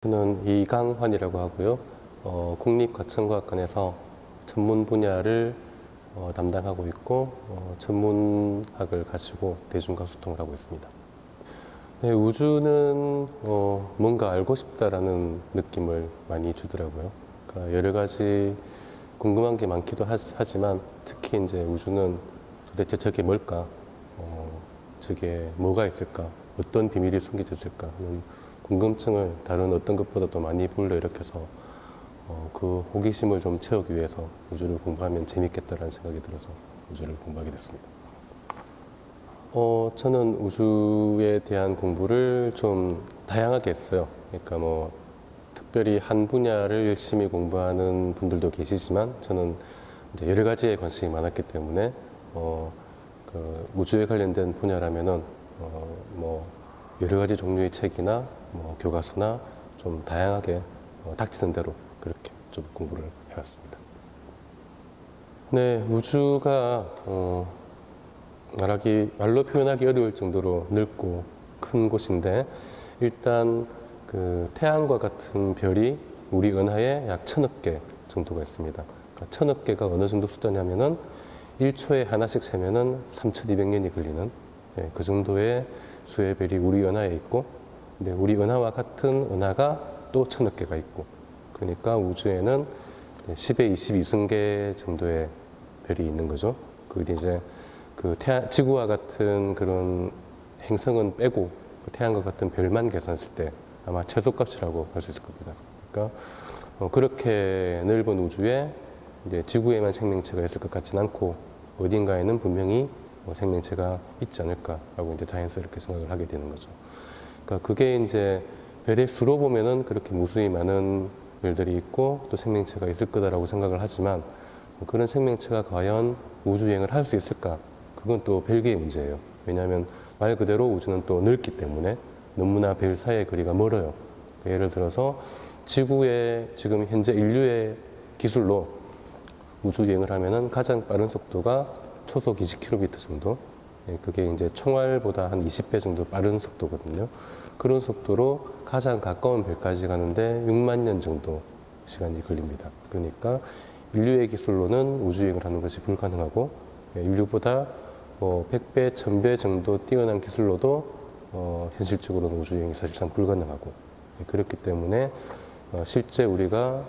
저는 이강환이라고 하고요. 국립과천과학관에서 전문 분야를 담당하고 있고 전문학을 가지고 대중과 소통을 하고 있습니다. 네, 우주는 뭔가 알고 싶다라는 느낌을 많이 주더라고요. 그러니까 여러 가지 궁금한 게 많기도 하지만 특히 이제 우주는 도대체 저게 뭘까? 저게 뭐가 있을까? 어떤 비밀이 숨겨져 있을까 하는 궁금증을 다른 어떤 것보다도 많이 불러일으켜서 그 호기심을 좀 채우기 위해서 우주를 공부하면 재밌겠다라는 생각이 들어서 우주를 공부하게 됐습니다. 저는 우주에 대한 공부를 좀 다양하게 했어요. 그러니까 뭐 특별히 한 분야를 열심히 공부하는 분들도 계시지만 저는 이제 여러 가지에 관심이 많았기 때문에 그 우주에 관련된 분야라면은 뭐 여러 가지 종류의 책이나 뭐 교과서나 좀 다양하게 닥치는 대로 그렇게 좀 공부를 해왔습니다. 네, 우주가 말로 표현하기 어려울 정도로 넓고 큰 곳인데 일단 그 태양과 같은 별이 우리 은하에 약 1000억 개 정도가 있습니다. 그러니까 1000억 개가 어느 정도 숫자냐면은 1초에 하나씩 세면은 3200년이 걸리는 그 정도의 수의 별이 우리 은하에 있고, 근데 우리 은하와 같은 은하가 또 1000억 개가 있고, 그러니까 우주에는 10의 22승계 정도의 별이 있는 거죠. 그게 이제 그 지구와 같은 그런 행성은 빼고 그 태양과 같은 별만 계산했을 때 아마 최소값이라고 할 수 있을 겁니다. 그러니까 그렇게 넓은 우주에 이제 지구에만 생명체가 있을 것 같지는 않고 어딘가에는 분명히 생명체가 있지 않을까라고 이제 자연스럽게 생각을 하게 되는 거죠. 그러니까 그게 이제 별의 수로 보면은 그렇게 무수히 많은 별들이 있고 또 생명체가 있을 거다라고 생각을 하지만 그런 생명체가 과연 우주여행을 할 수 있을까? 그건 또 별개의 문제예요. 왜냐하면 말 그대로 우주는 또 넓기 때문에 너무나 별 사이의 거리가 멀어요. 예를 들어서 지구의 지금 현재 인류의 기술로 우주여행을 하면은 가장 빠른 속도가 초속 20km 정도. 그게 이제 총알보다 한 20배 정도 빠른 속도거든요. 그런 속도로 가장 가까운 별까지 가는데 6만 년 정도 시간이 걸립니다. 그러니까 인류의 기술로는 우주여행을 하는 것이 불가능하고 인류보다 100배, 1000배 정도 뛰어난 기술로도 현실적으로는 우주여행이 사실상 불가능하고 그렇기 때문에 실제 우리가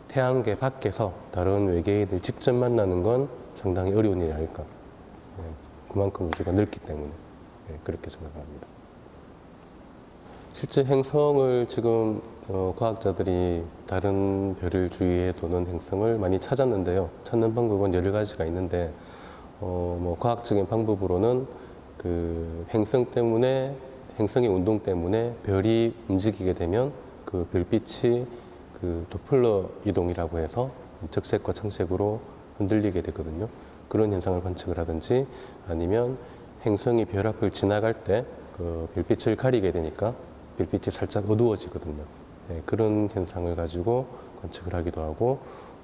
태양계 밖에서 다른 외계인을 직접 만나는 건 상당히 어려운 일이 아닐까. 그만큼 우주가 넓기 때문에 그렇게 생각합니다. 실제 행성을 지금 과학자들이 다른 별을 주위에 도는 행성을 많이 찾았는데요. 찾는 방법은 여러 가지가 있는데 뭐 과학적인 방법으로는 그 행성의 운동 때문에 별이 움직이게 되면 그 별빛이 그 도플러 이동이라고 해서 적색과 청색으로 흔들리게 되거든요. 그런 현상을 관측을 하든지 아니면 행성이 별 앞을 지나갈 때 그 별빛을 가리게 되니까 별빛이 살짝 어두워지거든요. 그런 현상을 가지고 관측을 하기도 하고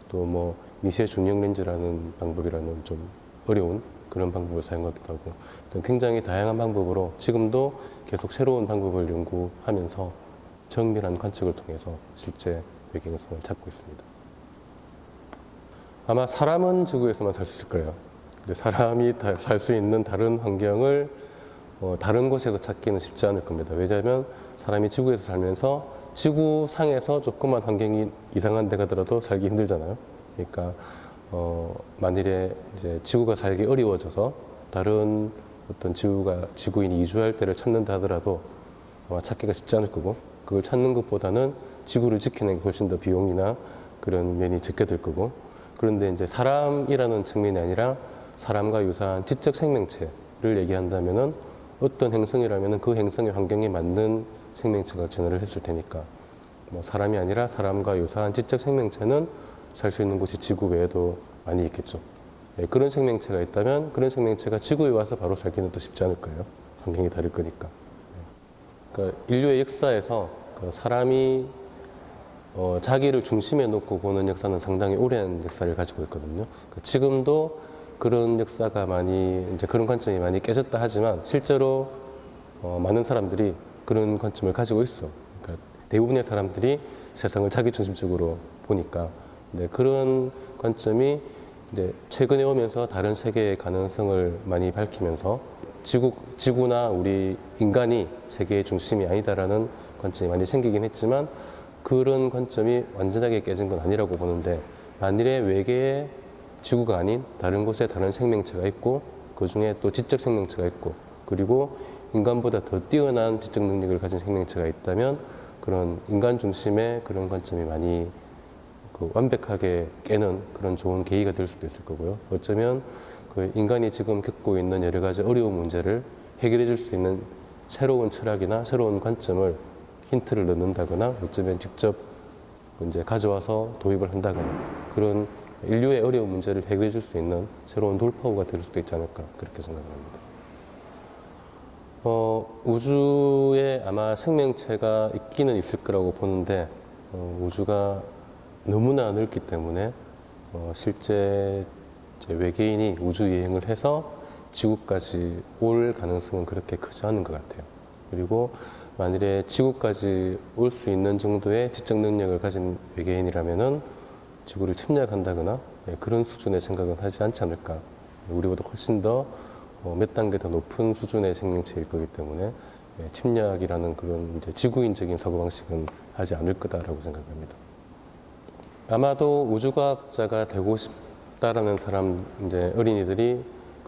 또 뭐 미세 중력 렌즈라는 방법이라는 좀 어려운 그런 방법을 사용하기도 하고 굉장히 다양한 방법으로 지금도 계속 새로운 방법을 연구하면서 정밀한 관측을 통해서 실제 외계행성을 찾고 있습니다. 아마 사람은 지구에서만 살 수 있을 거예요. 근데 사람이 살 수 있는 다른 환경을 다른 곳에서 찾기는 쉽지 않을 겁니다. 왜냐하면 사람이 지구에서 살면서 지구상에서 조그만 환경이 이상한 데 가더라도 살기 힘들잖아요. 그러니까 만일에 이제 지구가 살기 어려워져서 다른 어떤 지구인이 이주할 때를 찾는다 하더라도 아마 찾기가 쉽지 않을 거고 그걸 찾는 것보다는 지구를 지키는 게 훨씬 더 비용이나 그런 면이 적게 들 거고 그런데 이제 사람이라는 측면이 아니라 사람과 유사한 지적 생명체를 얘기한다면은 어떤 행성이라면은 그 행성의 환경에 맞는 생명체가 진화를 했을 테니까 뭐 사람이 아니라 사람과 유사한 지적 생명체는 살 수 있는 곳이 지구 외에도 많이 있겠죠. 그런 생명체가 있다면 그런 생명체가 지구에 와서 바로 살기는 또 쉽지 않을 거예요. 환경이 다를 거니까. 그러니까 인류의 역사에서 그 사람이 자기를 중심에 놓고 보는 역사는 상당히 오랜 역사를 가지고 있거든요. 그러니까 지금도 그런 역사가 이제 그런 관점이 많이 깨졌다 하지만 실제로 많은 사람들이 그런 관점을 가지고 있어. 그러니까 대부분의 사람들이 세상을 자기 중심적으로 보니까 그런 관점이 이제 최근에 오면서 다른 세계의 가능성을 많이 밝히면서 지구나 우리 인간이 세계의 중심이 아니다라는 관점이 많이 생기긴 했지만 그런 관점이 완전하게 깨진 건 아니라고 보는데 만일에 외계에 지구가 아닌 다른 곳에 다른 생명체가 있고 그 중에 또 지적 생명체가 있고 그리고 인간보다 더 뛰어난 지적 능력을 가진 생명체가 있다면 그런 인간 중심의 그런 관점이 많이 완벽하게 깨는 그런 좋은 계기가 될 수도 있을 거고요. 어쩌면 그 인간이 지금 겪고 있는 여러 가지 어려운 문제를 해결해 줄 수 있는 새로운 철학이나 새로운 관점을 힌트를 넣는다거나 어쩌면 직접 이제 가져와서 도입을 한다거나 그런 인류의 어려운 문제를 해결해 줄 수 있는 새로운 돌파구가 될 수도 있지 않을까 그렇게 생각합니다. 우주에 아마 생명체가 있기는 있을 거라고 보는데 우주가 너무나 넓기 때문에 실제 외계인이 우주 여행을 해서 지구까지 올 가능성은 그렇게 크지 않은 것 같아요. 그리고 만일에 지구까지 올 수 있는 정도의 지적 능력을 가진 외계인이라면은 지구를 침략한다거나 그런 수준의 생각은 하지 않지 않을까. 우리보다 훨씬 더 몇 단계 더 높은 수준의 생명체일 거기 때문에 침략이라는 그런 이제 지구인적인 사고방식은 하지 않을 거다라고 생각합니다. 아마도 우주과학자가 되고 싶다라는 사람, 이제 어린이들이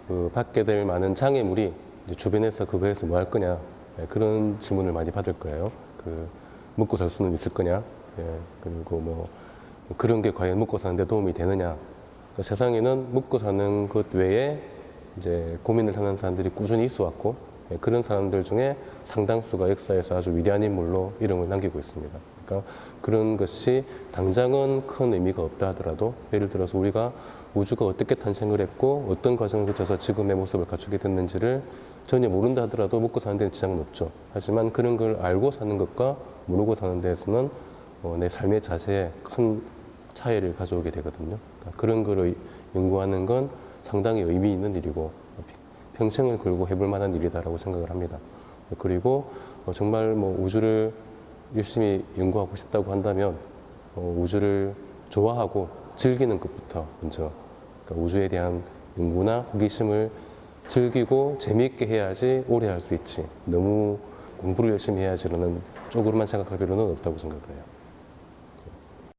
그 받게 될 많은 장애물이 이제 주변에서 그거 해서 뭐 할 거냐 그런 질문을 많이 받을 거예요. 먹고 살 수는 있을 거냐, 그리고 뭐 그런 게 과연 먹고 사는데 도움이 되느냐. 그러니까 세상에는 먹고 사는 것 외에 이제 고민을 하는 사람들이 꾸준히 있어 왔고 그런 사람들 중에 상당수가 역사에서 아주 위대한 인물로 이름을 남기고 있습니다. 그러니까 그런 것이 당장은 큰 의미가 없다 하더라도 예를 들어서 우리가 우주가 어떻게 탄생을 했고 어떤 과정을 거쳐서 지금의 모습을 갖추게 됐는지를 전혀 모른다 하더라도 먹고 사는 데는 지장은 없죠. 하지만 그런 걸 알고 사는 것과 모르고 사는 데에서는 내 삶의 자세에 큰 차이를 가져오게 되거든요. 그러니까 그런 걸 연구하는 건 상당히 의미 있는 일이고 평생을 걸고 해볼 만한 일이다라고 생각을 합니다. 그리고 정말 뭐 우주를 열심히 연구하고 싶다고 한다면 우주를 좋아하고 즐기는 것부터 먼저 그러니까 우주에 대한 연구나 호기심을 즐기고 재미있게 해야지 오래 할 수 있지 너무 공부를 열심히 해야지라는 쪽으로만 생각할 필요는 없다고 생각을 해요.